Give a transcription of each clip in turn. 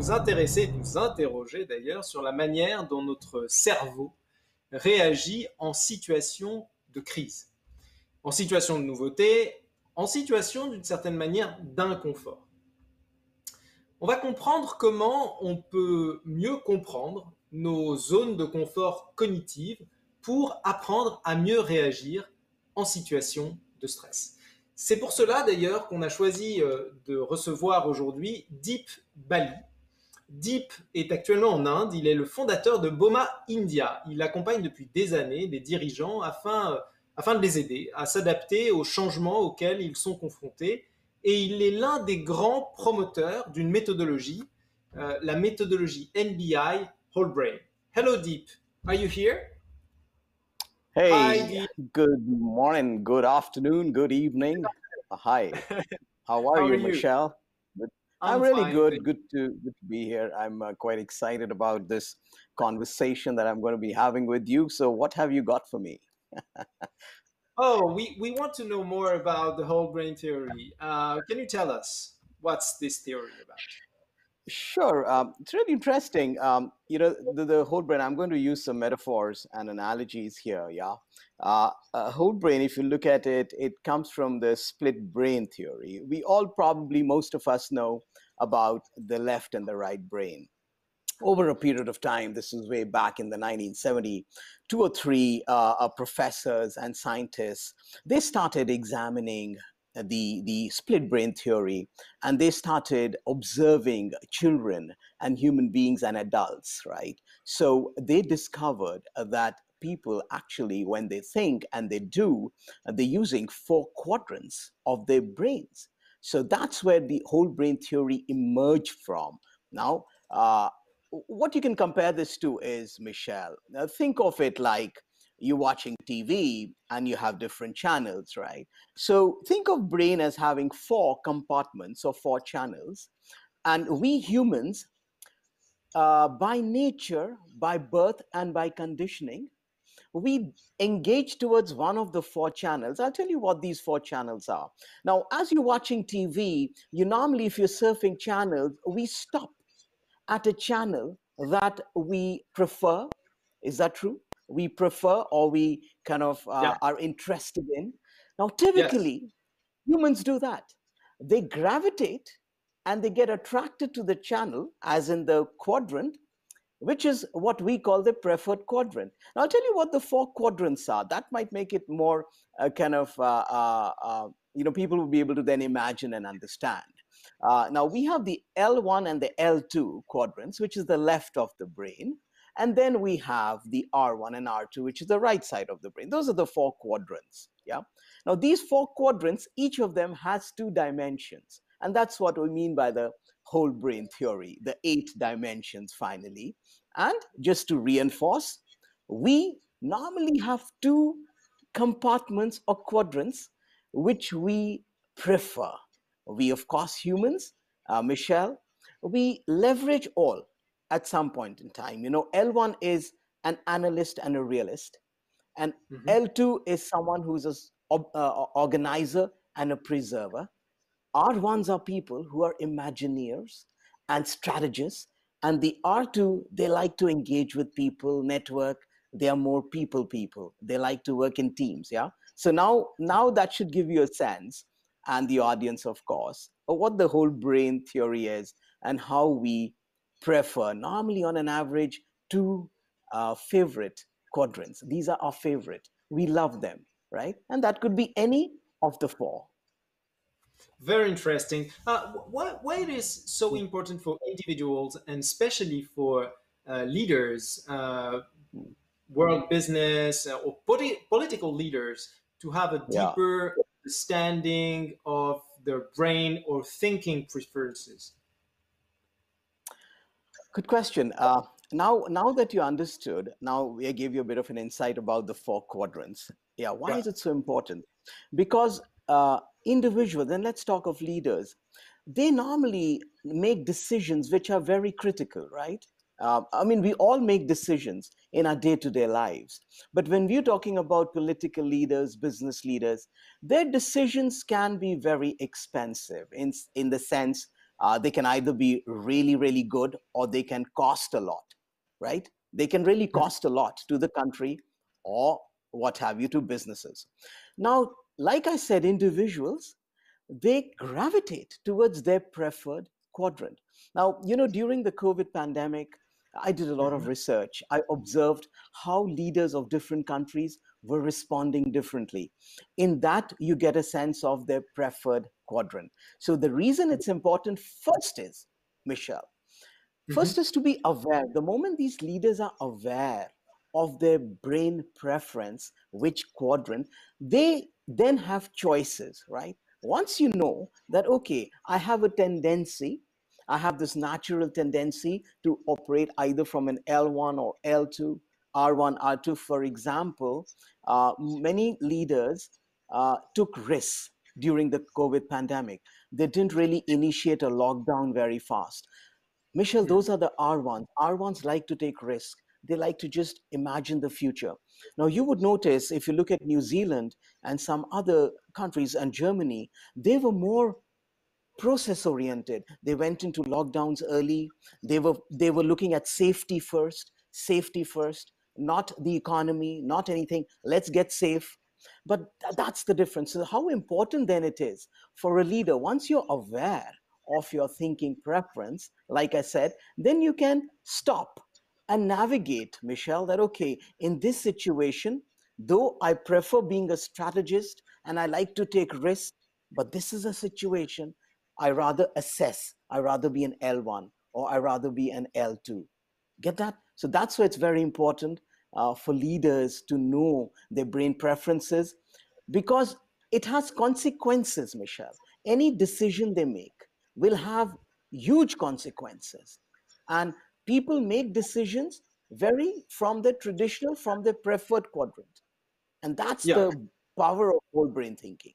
nous intéresser, nous interroger d'ailleurs sur la manière dont notre cerveau réagit en situation de crise, en situation de nouveauté, en situation d'une certaine manière d'inconfort. On va comprendre comment on peut mieux comprendre nos zones de confort cognitive pour apprendre à mieux réagir en situation de stress. C'est pour cela d'ailleurs qu'on a choisi de recevoir aujourd'hui Deep Bali. Deep est actuellement en Inde, il est le fondateur de Boma India. Il accompagne depuis des années les dirigeants afin de les aider à s'adapter aux changements auxquels ils sont confrontés. Et il est l'un des grands promoteurs d'une méthodologie, la méthodologie NBI Whole Brain. Hello Deep, are you here? Hi Hey, Deep, good morning, good afternoon, good evening. Hi, how are how are you, you? Michelle? Good. I'm I'm really fine, good. thank Good to be here. I'm quite excited about this conversation that I'm going to be having with you. So, what have you got for me? Oh, we want to know more about the whole brain theory. Can you tell us what's this theory about? Sure. It's really interesting. The whole brain, I'm going to use some metaphors and analogies here. Yeah. Whole brain, if you look at it, it comes from the split brain theory. We all probably, most of us know about the left and the right brain. Over a period of time, this is way back in the 1970, two or three professors and scientists, they started examining the split brain theory, and they started observing children and human beings and adults, right? So they discovered that people actually, when they think and they do, they're using four quadrants of their brains. So that's where the whole brain theory emerged from. Now, what you can compare this to is, Michelle, think of it like you're watching TV and you have different channels, right? So think of brain as having four compartments or four channels. And we humans, by nature, by birth, and by conditioning, we engage towards one of the four channels. I'll tell you what these four channels are. Now, as you're watching TV, you normally, if you're surfing channels, we stop at a channel that we prefer. Is that true? We prefer or we kind of Yeah, are interested in. Now, yes. typically, humans do that. They gravitate and they get attracted to the channel, as in the quadrant, which is what we call the preferred quadrant. Now, I'll tell you what the four quadrants are. That might make it more people will be able to then imagine and understand. Now, we have the L1 and the L2 quadrants, which is the left of the brain. And then we have the R1 and R2, which is the right side of the brain. Those are the four quadrants. Yeah. Now, these four quadrants, each of them has two dimensions. And that's what we mean by the whole brain theory, the 8 dimensions finally. And just to reinforce, we normally have two compartments or quadrants which we prefer. We, of course, humans, Michelle, we leverage all at some point in time. You know, L1 is an analyst and a realist, and Mhm. L2 is someone who's an organizer and a preserver. R1s are people who are imagineers and strategists, and the R2, they like to engage with people, network. They are more people. They like to work in teams. Yeah. So now that should give you a sense, and the audience, of course, of what the whole brain theory is and how we prefer, normally on an average, two favorite quadrants. These are our favorite. We love them, right? And that could be any of the four. Very interesting. Why it is so important for individuals and especially for leaders, world business or political leaders to have a Yeah. deeper understanding of their brain or thinking preferences? Good question. Now that you understood, now I gave you a bit of an insight about the four quadrants. Yeah, why Right. is it so important? Because individuals, and let's talk of leaders, they normally make decisions which are very critical, right? I mean, we all make decisions in our day-to-day lives. But when we're talking about political leaders, business leaders, their decisions can be very expensive in the sense They can either be really, really good, or they can cost a lot, right? They can really cost a lot to the country, or what have you, to businesses. Now, like I said, individuals, they gravitate towards their preferred quadrant. Now, during the COVID pandemic, I did a lot of Mhm. research. I observed how leaders of different countries were responding differently. In that, you get a sense of their preferred quadrant. So, the reason it's important first is, Michelle, Mhm. first is to be aware. The moment these leaders are aware of their brain preference, which quadrant, they then have choices, right? Once you know that, okay, I have a tendency, I have this natural tendency to operate either from an L1 or L2, R1, R2, for example, many leaders took risks during the COVID pandemic. They didn't really initiate a lockdown very fast. Michelle, Mhm. those are the R1s. R1s like to take risks. They like to just imagine the future. Now, you would notice if you look at New Zealand and some other countries and Germany, they were more process oriented. They went into lockdowns early. They were looking at safety first, not the economy, not anything. Let's get safe. But that's the difference. So how important then it is for a leader, once you're aware of your thinking preference, like I said, then you can stop and navigate, Michelle, that okay, in this situation, though I prefer being a strategist and I like to take risks, but this is a situation I rather assess. I rather be an L1, or I rather be an L2. Get that? So that's why it's very important for leaders to know their brain preferences, because it has consequences, Michelle. Any decision they make will have huge consequences. And people make decisions vary from their traditional, from their preferred quadrant. And that's Yeah, the power of whole brain thinking.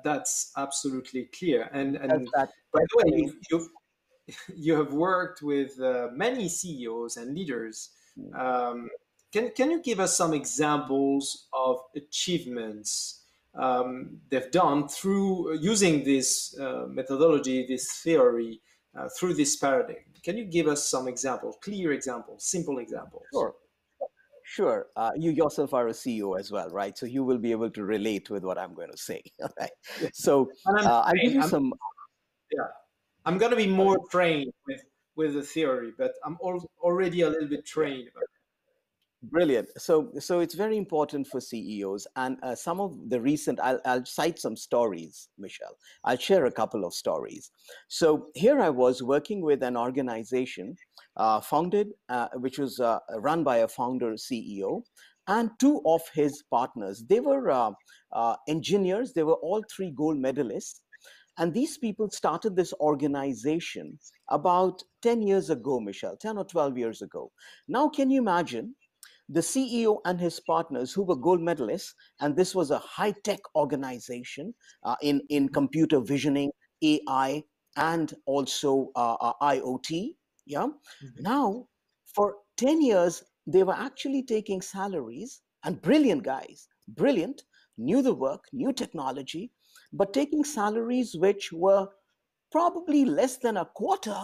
that's absolutely clear. And Does and that by the way, explain? you have worked with many CEOs and leaders. Mm. Um, can you give us some examples of achievements they've done through using this methodology, this theory, through this paradigm? Can you give us some examples, clear examples, simple examples? Sure. Sure. You yourself are a CEO as well, right? So you will be able to relate with what I'm going to say. All right. Yeah. So And I'm I'll give trained. you some. Yeah, I'm gonna be more Sorry. trained with the theory, but already a little bit Yeah. trained. Brilliant. So it's very important for CEOs, and some of the recent. I'll cite some stories, Michelle. I'll share a couple of stories. So here I was working with an organization founded, which was run by a founder CEO, and two of his partners. They were engineers. They were all three gold medalists. And these people started this organization about 10 years ago, Michelle, 10 or 12 years ago. Now, can you imagine the CEO and his partners who were gold medalists, and this was a high-tech organization in computer visioning, AI, and also IoT. Yeah. Mhm. Now, for 10 years, they were actually taking salaries, and brilliant guys, brilliant, knew the work, knew technology, but taking salaries which were probably less than a quarter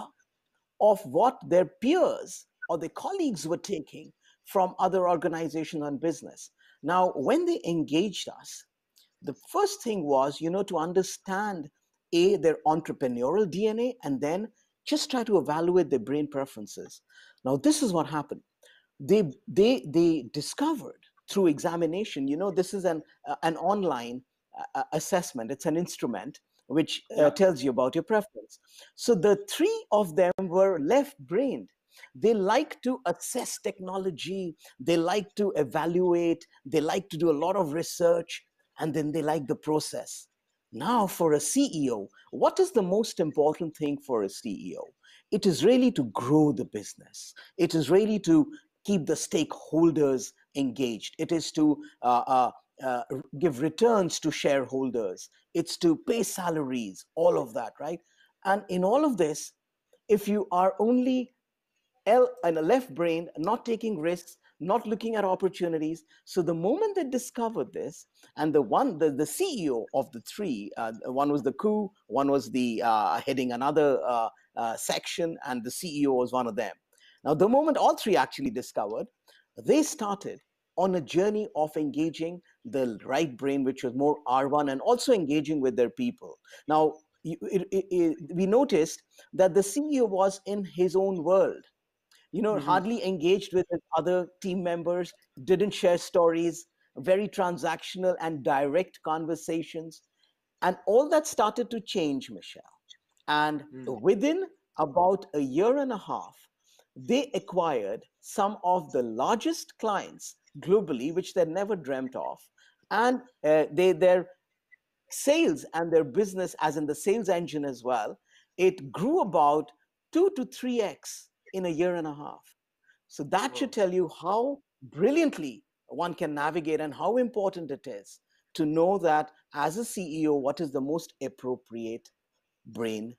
of what their peers or their colleagues were taking from other organizations and business. Now, when they engaged us, the first thing was, to understand their entrepreneurial DNA, and then just try to evaluate their brain preferences. Now, this is what happened. They discovered through examination. This is an online assessment. It's an instrument which Yeah. tells you about your preference. So the three of them were left brained. They like to assess technology, they like to evaluate, they like to do a lot of research, and then they like the process. Now, for a CEO, what is the most important thing for a CEO? It is really to grow the business. It is really to keep the stakeholders engaged. It is to give returns to shareholders. It's to pay salaries, all of that, right? And in all of this, if you are only and a left brain, not taking risks, not looking at opportunities. So the moment they discovered this, and the CEO of the three, one was the coup, one was the heading another section, and the CEO was one of them. Now, the moment all three actually discovered, they started on a journey of engaging the right brain, which was more R1, and also engaging with their people. Now, we noticed that the CEO was in his own world, Mhm. hardly engaged with his other team members, didn't share stories, very transactional and direct conversations. And all that started to change, Michelle. And Mm. within about a year and a half, they acquired some of the largest clients globally, which they never dreamt of. And their sales and their business, as in the sales engine as well, it grew about 2 to 3x in a year and a half. So that should Wow. tell you how brilliantly one can navigate and how important it is to know that as a CEO, what is the most appropriate brain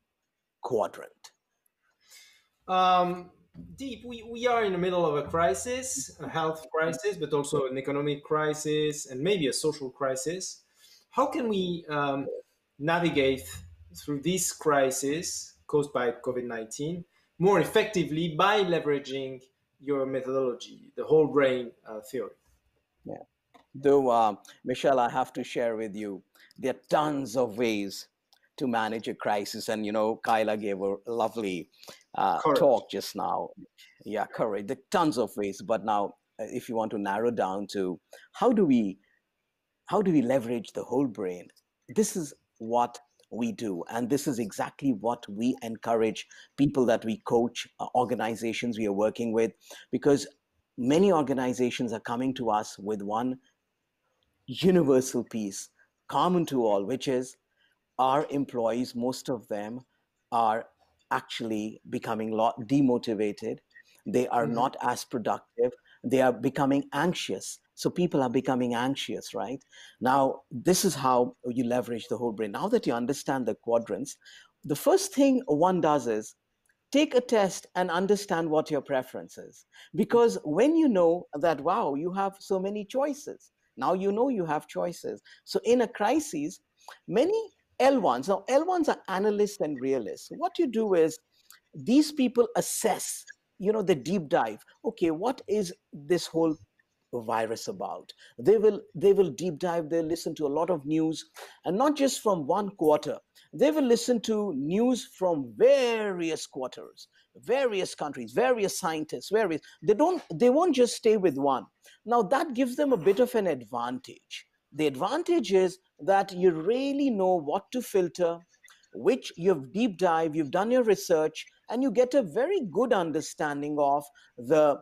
quadrant. Um, Deep, we are in the middle of a crisis, a health crisis, but also an economic crisis and maybe a social crisis. How can we navigate through this crisis caused by COVID-19 more effectively by leveraging your methodology, the whole brain theory? Yeah. Though, Michelle, I have to share with you, there are tons of ways to manage a crisis. And, Kyla gave a lovely Courage. talk just now. Yeah, correct. There are tons of ways. But now, if you want to narrow down to how do we how do we leverage the whole brain, this is what we do, and this is exactly what we encourage people that we coach, organizations we are working with, because many organizations are coming to us with one universal piece common to all, which is our employees, most of them are actually becoming demotivated. They are Mhm. not as productive. They are becoming anxious. So people are becoming anxious, right? Now, this is how you leverage the whole brain. Now that you understand the quadrants, the first thing one does is take a test and understand what your preference is. Because when you know that, wow, you have so many choices, now you know you have choices. So in a crisis, many L1s, now L1s are analysts and realists. What you do is these people assess, the deep dive. Okay, what is this whole virus about? They will deep dive. They listen to a lot of news, and not just from one quarter. They will listen to news from various quarters, various countries, various scientists, various. They won't just stay with one. Now that gives them a bit of an advantage. The advantage is that you really know what to filter, which you've deep dive, you've done your research, and you get a very good understanding of the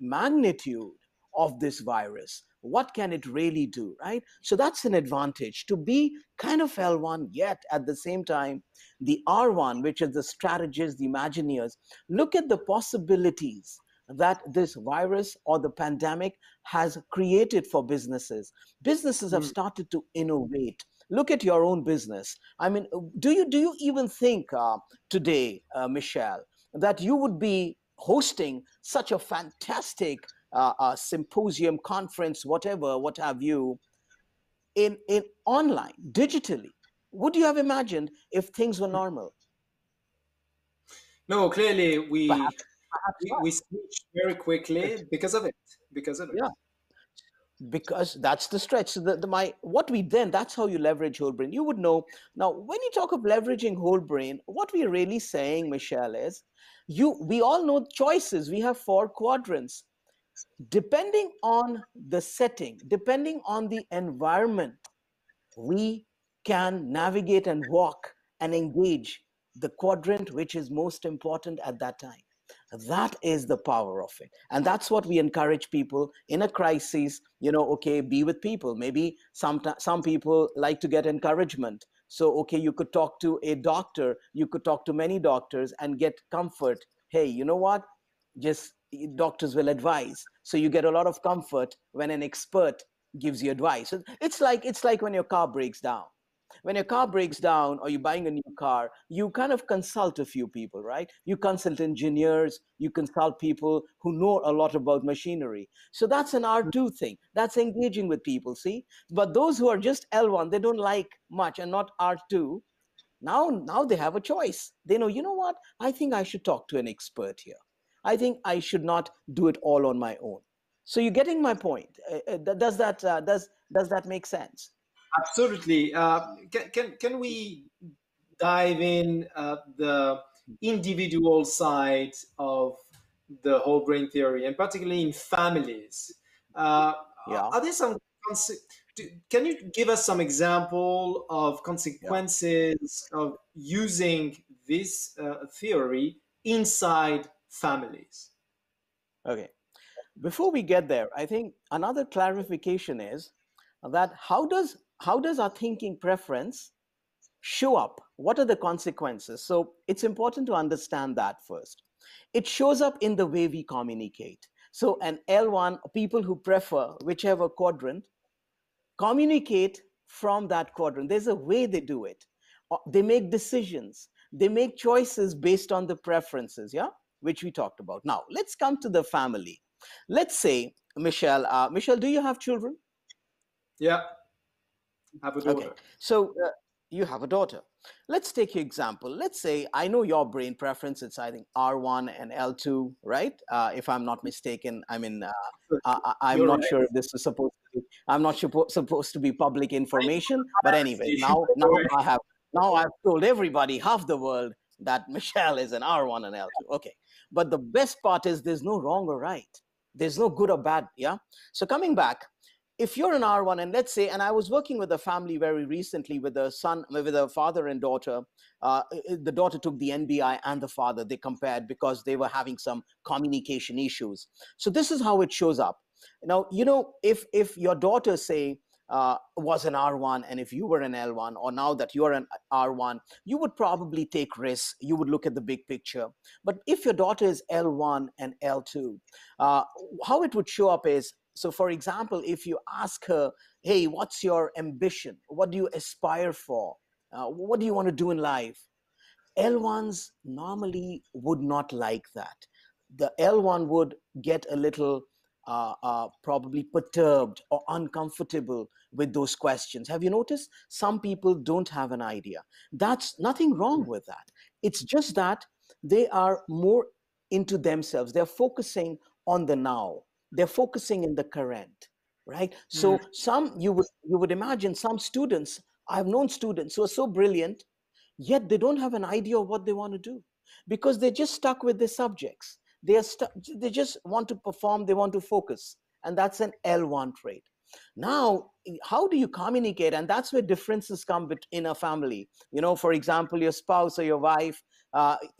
magnitude of this virus. What can it really do, right? So that's an advantage to be kind of L1, yet at the same time, the R1, which is the strategists, the Imagineers, look at the possibilities that this virus or the pandemic has created for businesses. Businesses have Mm. started to innovate. Look at your own business. I mean, do you even think today, Michelle, that you would be hosting such a fantastic symposium, conference, whatever, what have you, in online, digitally? Would you have imagined if things were normal? No, clearly we Perhaps, perhaps we, not. we switched very quickly because of it. Because of it. Yeah, because that's the stretch. So my what we then that's how you leverage whole brain. You would know now when you talk of leveraging whole brain, what we're really saying, Michelle, is we all know choices. We have 4 quadrants. Depending on the setting, depending on the environment, we can navigate and walk and engage the quadrant which is most important at that time. That is the power of it. And that's what we encourage people in a crisis. Okay, be with people. Maybe some people like to get encouragement. So, okay, you could talk to a doctor, you could talk to many doctors and get comfort. Hey, you know what? Just doctors will advise. So you get a lot of comfort when an expert gives you advice. So it's like when your car breaks down. When your car breaks down or you're buying a new car, you kind of consult a few people, right? You consult engineers, you consult people who know a lot about machinery. So that's an R2 thing. That's engaging with people, see? But those who are just L1, they don't like much and not R2. Now they have a choice. They know, you know what? I think I should talk to an expert here. I think I should not do it all on my own. So you're getting my point. Does that make sense? Absolutely. Can we dive in the individual side of the whole brain theory, and particularly in families? Uh, Yeah, are there some can you give us some example of yeah. consequences of using this theory inside families? Okay. Before we get there, I think another clarification is that how does our thinking preference show up? What are the consequences? So it's important to understand that first. It shows up in the way we communicate. So an L1, people who prefer whichever quadrant, communicate from that quadrant. There's a way they do it. They make decisions. They make choices based on the preferences, yeah, which we talked about. Now, let's come to the family. Let's say, Michelle, Michelle, do you have children? Yeah, have a Okay, daughter. so you have a daughter. Let's take your example. Let's say I know your brain preference. It's I think R1 and L2, right? If I'm not mistaken. I mean, I'm You're not right. sure if this is supposed to be. I'm not supposed to be public I information. But anyway, know now I've told everybody, half the world, that Michelle is an R1 and L2. Okay, but the best part is there's no wrong or right. There's no good or bad. Yeah. So coming back, if you're an R1, and let's say, and I was working with a family very recently with a father and daughter. The daughter took the NBI and the father. They compared because they were having some communication issues. So this is how it shows up. Now, if your daughter, say, was an R1, and if you were an L1, or now that you're an R1, you would probably take risks. You would look at the big picture. But if your daughter is L1 and L2, uh, how it would show up is, so for example, if you ask her, hey, what's your ambition? What do you aspire for? What do you want to do in life? L1s normally would not like that. The L1 would get a little probably perturbed or uncomfortable with those questions. Have you noticed? Some people don't have an idea. That's nothing wrong with that. It's just that they are more into themselves. They're focusing on the now. They're focusing in the current, right? Mm, So some you would imagine some students. I've known students who are so brilliant, yet they don't have an idea of what they want to do because they're just stuck with their subjects. They just want to perform, they want to focus, and that's an L1 trait. Now, how do you communicate? And that's where differences come in a family. For example, your spouse or your wife,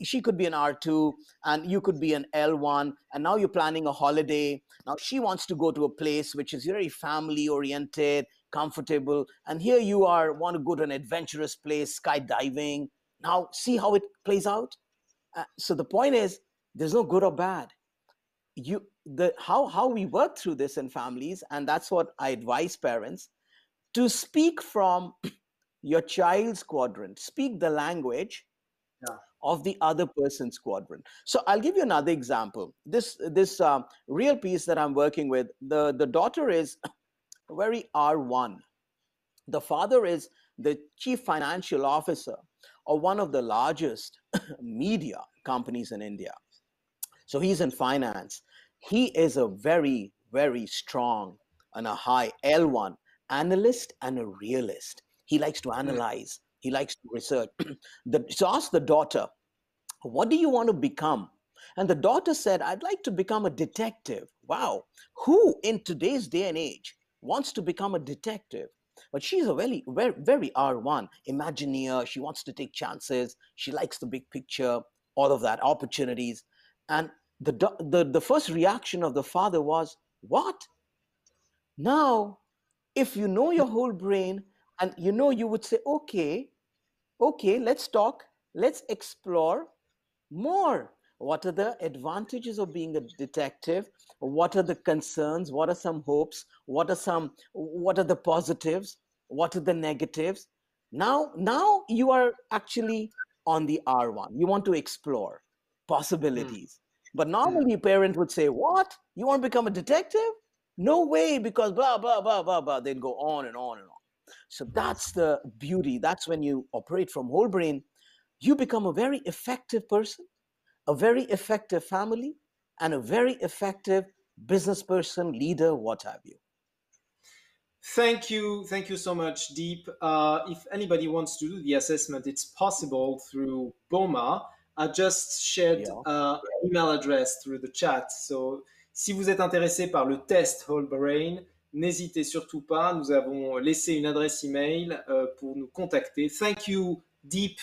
she could be an R2 and you could be an L1, and now you're planning a holiday. Now she wants to go to a place which is very family oriented, comfortable, and here you are, want to go to an adventurous place, skydiving. Now see how it plays out. So the point is, there's no good or bad. How we work through this in families, and that's what I advise parents to speak from your child's quadrant. Speak the language yeah. of the other person's quadrant. So I'll give you another example. This real piece that I'm working with, the daughter is very R1. The father is the chief financial officer of one of the largest media companies in India. So he's in finance. He is a very, very strong and a high L1 analyst and a realist. He likes to Mm, analyze, he likes to research. So ask the daughter, what do you want to become? And the daughter said, I'd like to become a detective. Wow. Who in today's day and age wants to become a detective? But she's a very, very, very R1, Imagineer. She wants to take chances. She likes the big picture, all of that, opportunities. And the first reaction of the father was, what? Now, if you know your whole brain, and you would say, okay, let's talk, let's explore more. What are the advantages of being a detective? What are the concerns? What are some hopes? What are the positives? What are the negatives? Now you are actually on the R1. You want to explore possibilities. But normally a parent would say, what? You want to become a detective? No way, because blah, blah, blah, blah, blah. They'd go on and on and on. So that's the beauty. That's when you operate from whole brain. You become a very effective person, a very effective family, and a very effective business person, leader, what have you. Thank you so much, Deep. If anybody wants to do the assessment, it's possible through Boma. I just shared email address through the chat. So, si vous êtes intéressé par le test Whole Brain, n'hésitez surtout pas. Nous avons laissé une adresse email pour nous contacter. Thank you, Deep,